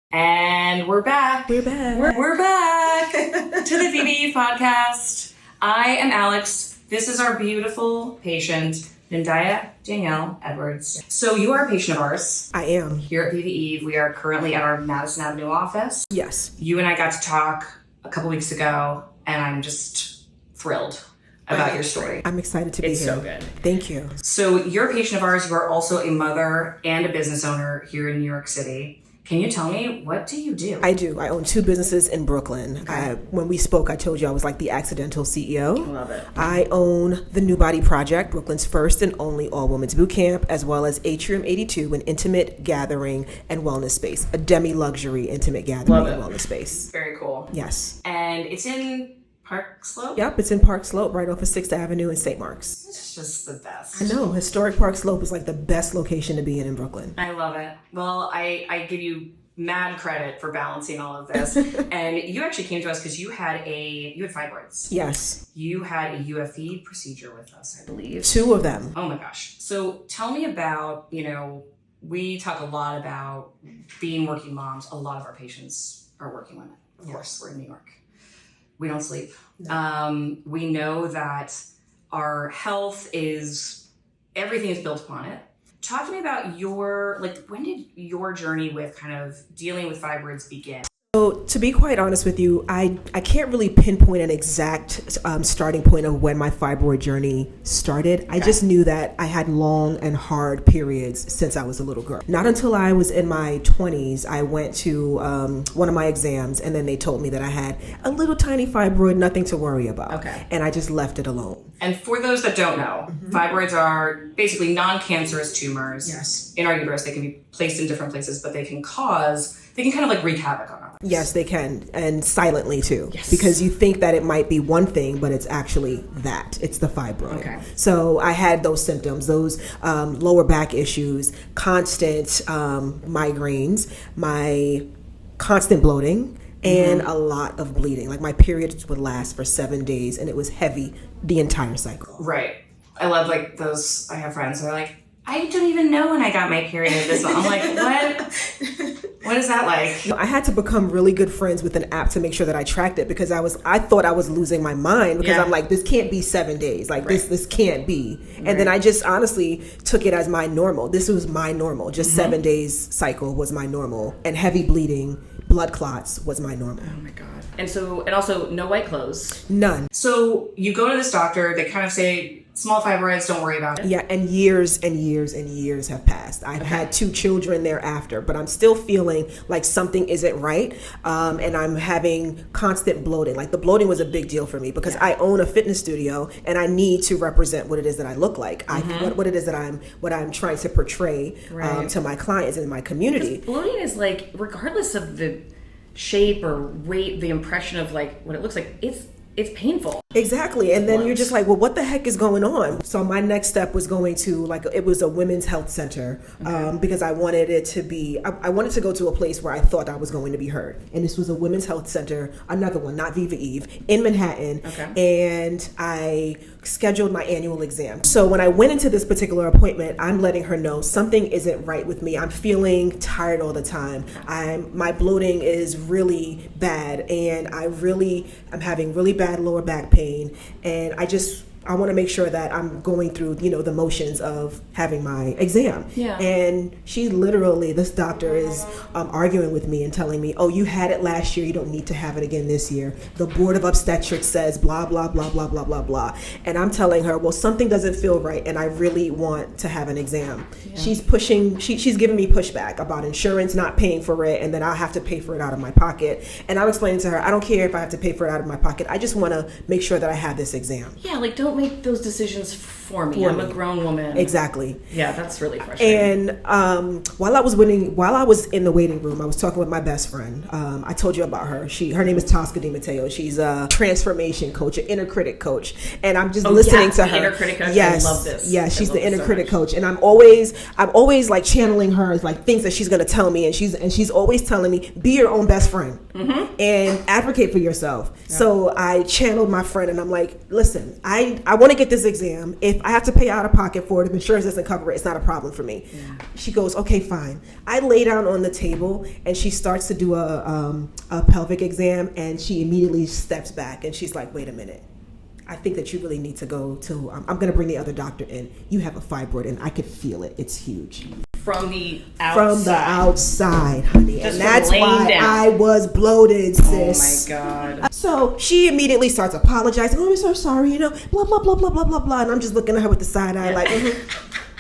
And we're back. We're back. We're back to the Viva Eve Podcast. I am Alex. This is our beautiful patient, Nundiah Edwards. So you are a patient of ours. I am. Here at Viva Eve, we are currently at our Madison Avenue office. Yes. You and I got to talk a couple weeks ago, and I'm just thrilled about your story. I'm excited to be here. It's so good. Thank you. So you're a patient of ours. You are also a mother and a business owner here in New York City. Can you tell me, what do you do? I do. I own 2 businesses in Brooklyn. Okay. When we spoke, I told you I was like the accidental CEO. I love it. I own the New Body Project, Brooklyn's first and only all-women's boot camp, as well as Atrium 82, an intimate gathering and wellness space, a demi-luxury intimate gathering and wellness space. Very cool. Yes. And it's in Park Slope? Yep, it's in Park Slope, right off of 6th Avenue and St. Mark's. It's just the best. I know. Historic Park Slope is like the best location to be in Brooklyn. I love it. Well, I give you mad credit for balancing all of this. And you actually came to us because you had fibroids. Yes. You had a UFE procedure with us, I believe. 2 of them. Oh my gosh. So tell me about, we talk a lot about being working moms. A lot of our patients are working women. Of course, we're in New York. We don't sleep. No. We know that our health everything is built upon it. Talk to me about when did your journey with kind of dealing with fibroids begin? So to be quite honest with you, I can't really pinpoint an exact starting point of when my fibroid journey started. Okay. I just knew that I had long and hard periods since I was a little girl. Not until I was in my 20s, I went to one of my exams, and then they told me that I had a little tiny fibroid, nothing to worry about. Okay. And I just left it alone. And for those that don't know, fibroids are basically non-cancerous tumors in our uterus. They can be placed in different places, but they can kind of like wreak havoc on our lives. Yes, they can. And silently too. Yes. Because you think that it might be one thing, but it's actually that. It's the fibroid. Okay. So I had those symptoms, those lower back issues, constant migraines, my constant bloating, and a lot of bleeding. Like my periods would last for 7 days, and it was heavy the entire cycle. Right. I love I have friends who are like, I don't even know when I got my period this month. I'm like, what? What is that like? I had to become really good friends with an app to make sure that I tracked it, because I thought I was losing my mind, because I'm like, this can't be 7 days. Like this can't be. And then I just honestly took it as my normal. This was my normal. Just 7 days cycle was my normal, and heavy bleeding, blood clots was my normal. Oh my God. And also no white clothes. None. So you go to this doctor, they kind of say, small fibroids, don't worry about it. Yeah, and years and years and years have passed. I've had 2 children thereafter, but I'm still feeling like something isn't right. And I'm having constant bloating. Like the bloating was a big deal for me, because I own a fitness studio, and I need to represent what it is that I look like. What it is that I'm trying to portray to my clients and my community. Bloating is like, regardless of the shape or weight, the impression of like what it looks like, it's painful. Exactly. And then you're just like, well, what the heck is going on? So my next step was going to it was a women's health center, because I wanted it to be, I wanted to go to a place where I thought I was going to be heard. And this was a women's health center, another one, not Viva Eve, in Manhattan. Okay. And I scheduled my annual exam. So when I went into this particular appointment, I'm letting her know something isn't right with me. I'm feeling tired all the time. My bloating is really bad, and I'm having really bad lower back pain, and I want to make sure that I'm going through, the motions of having my exam. Yeah. And this doctor is arguing with me and telling me, oh, you had it last year, you don't need to have it again this year. The board of obstetrics says blah, blah, blah, blah, blah, blah, blah. And I'm telling her, well, something doesn't feel right, and I really want to have an exam. Yeah. She's giving me pushback about insurance not paying for it, and then I'll have to pay for it out of my pocket. And I'm explaining to her, I don't care if I have to pay for it out of my pocket. I just want to make sure that I have this exam. Yeah, don't make those decisions for me. I'm a grown woman. Exactly. Yeah, that's really frustrating. And while I was in the waiting room, I was talking with my best friend. I told you about her. Her name is Tosca Di Matteo. She's a transformation coach, an inner critic coach. And I'm just listening to her. Inner critic coach. Yes. I love this. Yeah, she's the inner critic coach. And I'm always like channeling her, like things that she's going to tell me. And she's always telling me, be your own best friend and advocate for yourself. Yeah. So I channeled my friend, and I'm like, listen, I I want to get this exam. If I have to pay out of pocket for it, if insurance doesn't cover it, it's not a problem for me. Yeah. She goes, okay, fine. I lay down on the table and she starts to do a pelvic exam, and she immediately steps back and she's like, wait a minute. I think that you really need to go to, I'm going to bring the other doctor in. You have a fibroid, and I could feel it. It's huge. From the outside. From the outside, honey. Just and that's why down. I was bloated, sis. Oh, my God. So she immediately starts apologizing. Oh, I'm so sorry, you know, blah, blah, blah, blah, blah, blah, blah. And I'm just looking at her with the side eye like,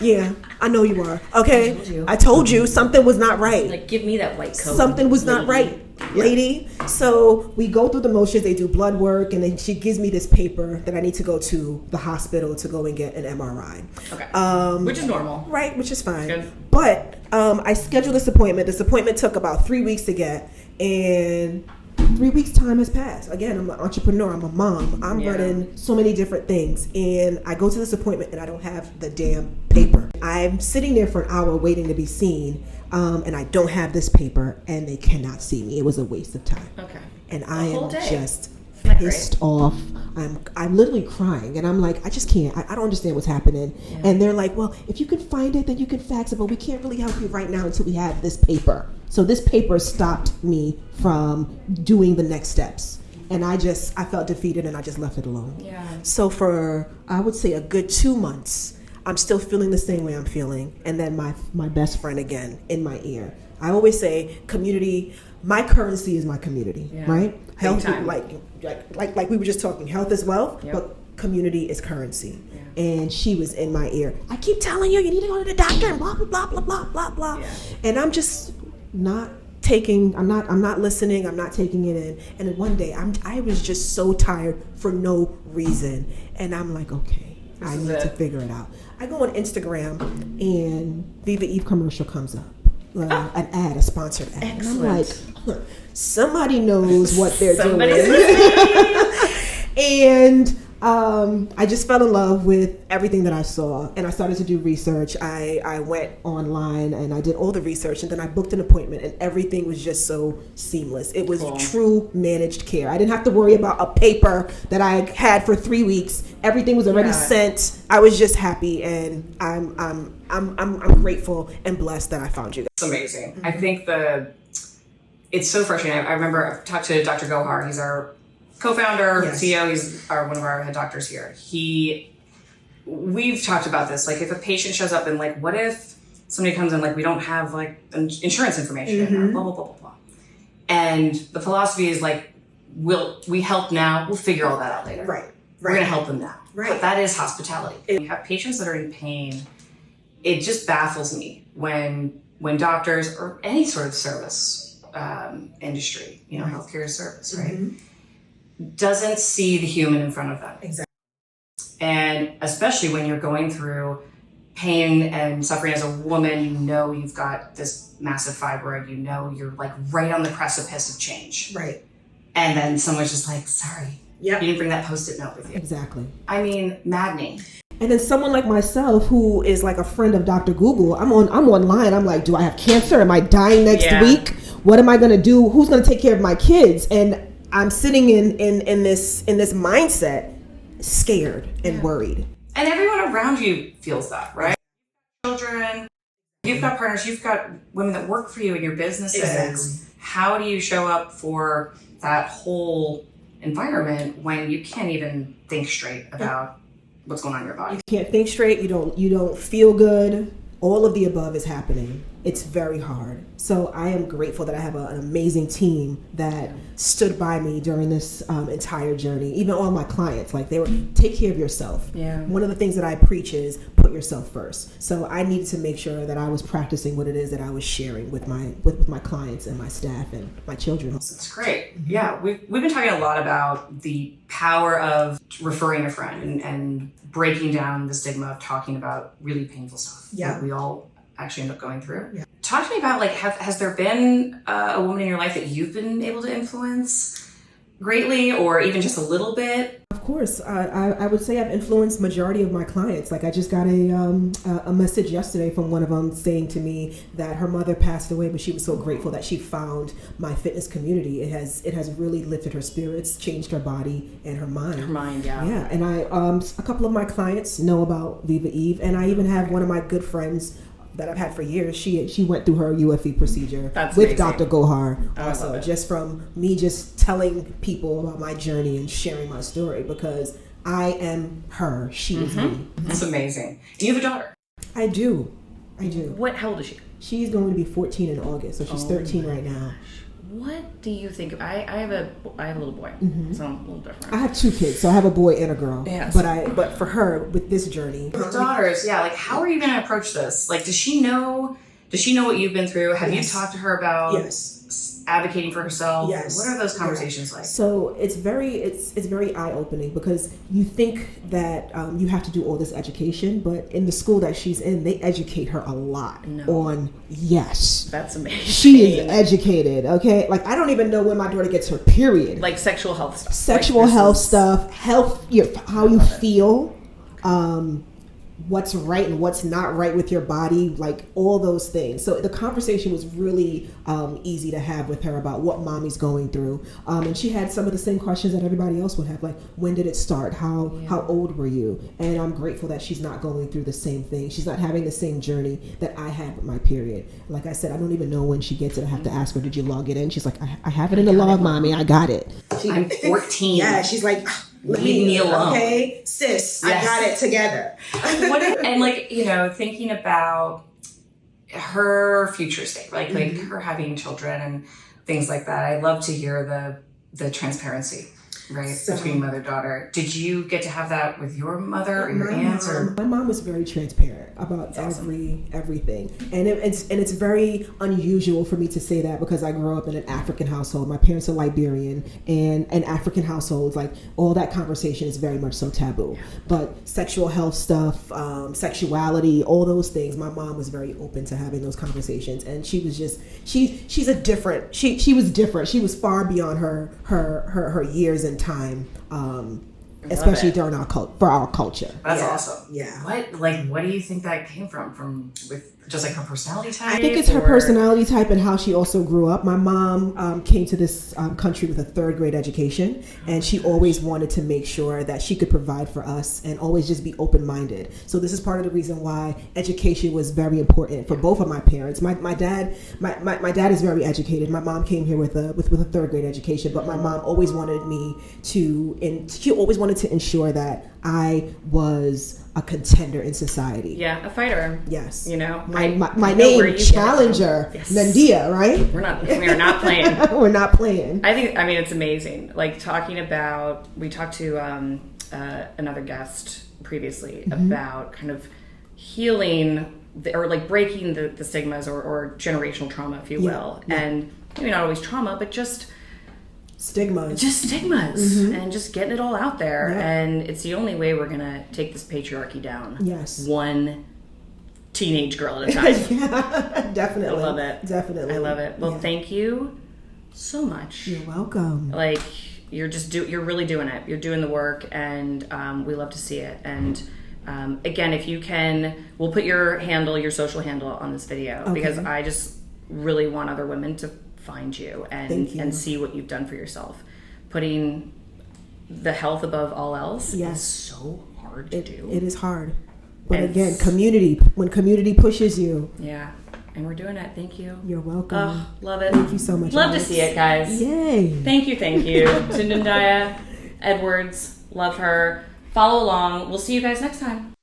yeah, I know you are. Okay? I told you something was not right. Like, give me that white coat. Something was not right, lady. So we go through the motions. They do blood work, and then she gives me this paper that I need to go to the hospital to go and get an MRI. Okay. Which is normal. Right, which is fine. Good. But I scheduled this appointment. This appointment took about 3 weeks to get, and 3 weeks time has passed. Again, I'm an entrepreneur. I'm a mom. I'm running so many different things. And I go to this appointment and I don't have the damn paper. I'm sitting there for an hour waiting to be seen. And I don't have this paper, and they cannot see me. It was a waste of time. Okay. And I am just pissed off. I'm literally crying, and I'm like, I just can't. I don't understand what's happening. Yeah. And they're like, well, if you can find it, then you can fax it, but we can't really help you right now until we have this paper. So this paper stopped me from doing the next steps. And I felt defeated, and I just left it alone. Yeah. So for, I would say, a good 2 months, I'm still feeling the same way I'm feeling. And then my best friend again in my ear. I always say community, my currency is my community, right? Health, like we were just talking, health is wealth, but community is currency. Yeah. And she was in my ear. I keep telling you, you need to go to the doctor and blah, blah, blah, blah, blah, blah, blah. Yeah. And I'm just not I'm not listening, I'm not taking it in. And then one day I was just so tired for no reason. And I'm like, okay, I need to figure it out. I go on Instagram and Viva Eve commercial comes up. An ad, a sponsored ad. Excellent. And I'm like, somebody knows what they're doing. And I just fell in love with everything that I saw, and I started to do research. I went online and I did all the research, and then I booked an appointment, and everything was just so seamless. It was true managed care. I didn't have to worry about a paper that I had for 3 weeks. Everything was already sent. I was just happy, and I'm grateful and blessed that I found you guys. It's amazing. Mm-hmm. I think it's so frustrating. I remember I talked to Dr. Gohar. He's our co-founder, CEO. He's one of our head doctors here. We've talked about this. Like, if a patient shows up and like, what if somebody comes in like, we don't have like insurance information, or blah blah blah blah blah. And the philosophy is like, we help now. We'll figure all that out later. Right. We're going to help them now. Right. But that is hospitality. When you have patients that are in pain, it just baffles me when doctors or any sort of service industry, healthcare service, right? Doesn't see the human in front of them. Exactly. And especially when you're going through pain and suffering as a woman, you've got this massive fibroid, you're like right on the precipice of change. Right. And then someone's just like, sorry, you didn't bring that Post-it note with you. Exactly. I mean, maddening. And then someone like myself, who is like a friend of Dr. Google, I'm online. I'm like, do I have cancer? Am I dying next week? What am I going to do? Who's going to take care of my kids? And I'm sitting in this mindset, scared and worried. And everyone around you feels that, right? Children, you've got partners, you've got women that work for you in your businesses. Exactly. How do you show up for that whole environment when you can't even think straight about what's going on in your body? You can't think straight. You don't feel good. All of the above is happening. It's very hard. So I am grateful that I have an amazing team that stood by me during this entire journey. Even all my clients, like they were, take care of yourself. Yeah. One of the things that I preach is put yourself first. So I needed to make sure that I was practicing what it is that I was sharing with my clients and my staff and my children. That's great. Yeah, we've been talking a lot about the power of referring a friend and breaking down the stigma of talking about really painful stuff that we all actually end up going through. Yeah. Talk to me about, like, has there been a woman in your life that you've been able to influence greatly or even just a little bit? Of course. I would say I've influenced majority of my clients. Like I just got a message yesterday from one of them saying to me that her mother passed away, but she was so grateful that she found my fitness community. It has really lifted her spirits, changed her body and her mind. Her mind, yeah. Yeah, and a couple of my clients know about Viva Eve, and I even have one of my good friends that I've had for years. She went through her UFE procedure with Dr. Gohar. Also, just from me just telling people about my journey and sharing my story, because I am her. She is me. That's amazing. Do you have a daughter? I do. How old is she? She's going to be 14 in August, so she's 13 right now. What do you think of? I have a little boy, so I'm a little different. I have 2 kids, so I have a boy and a girl. Yes. But for her, with this journey, with daughters, yeah. Like, how are you going to approach this? Like, does she know what you've been through? Have you talked to her about advocating for herself? Yes. What are those conversations like? So it's very eye-opening, because you think that you have to do all this education, but in the school that she's in, they educate her a lot on That's amazing. She is educated, okay? Like, I don't even know when my daughter gets her period. Like sexual health stuff. How you feel, what's right and what's not right with your body, like all those things. So the conversation was really easy to have with her about what mommy's going through. And she had some of the same questions that everybody else would have, like, when did it start? How old were you? And I'm grateful that she's not going through the same thing. She's not having the same journey that I had with my period. Like I said, I don't even know when she gets it. I have to ask her, did you log it in? She's like, I have it in the log, mommy. I got it. I'm 14. Yeah, she's like, leave me alone. Okay, sis, I got it together. And like, thinking about her future state, like her having children and things like that. I love to hear the transparency, right, between mother-daughter. Did you get to have that with your mother or your aunts? My mom was very transparent about everything, and it's very unusual for me to say that, because I grew up in an African household. My parents are Liberian, and in African households, like, all that conversation is very much so taboo. But sexual health stuff, sexuality, all those things, my mom was very open to having those conversations, and she was just she was different. She was far beyond her years and time. Especially during our culture. That's awesome. Yeah. What do you think that came from with just like her personality type? I think it's her personality type and how she also grew up. My mom came to this country with a 3rd grade education, and she always wanted to make sure that she could provide for us and always just be open-minded. So this is part of the reason why education was very important for both of my parents. My dad is very educated. My mom came here with a 3rd grade education, but my mom always wanted me she always wanted to ensure that I was a contender in society. Yeah, a fighter. Yes. My name, Challenger, Nundiah, right? We are not playing. We're not playing. It's amazing. Like, we talked to another guest previously about kind of healing or like breaking the stigmas or generational trauma, if you will. Yeah. And maybe not always trauma, but just stigmas and just getting it all out there. Yeah. And it's the only way we're gonna take this patriarchy down. Yes, one teenage girl at a time. Yeah, definitely. I love it. Definitely, I love it. Well, thank you so much. You're welcome. Like, you're really doing it. You're doing the work, and we love to see it. And again, if you can, we'll put your social handle on this video, because I just really want other women to find you and see what you've done for yourself. Putting the health above all else is so hard to do. It is hard. But again, when community pushes you. Yeah. And we're doing it. Thank you. You're welcome. Oh, love it. Thank you so much. Love Alex. To see it, guys. Yay. Thank you to Nundiah Edwards. Love her. Follow along. We'll see you guys next time.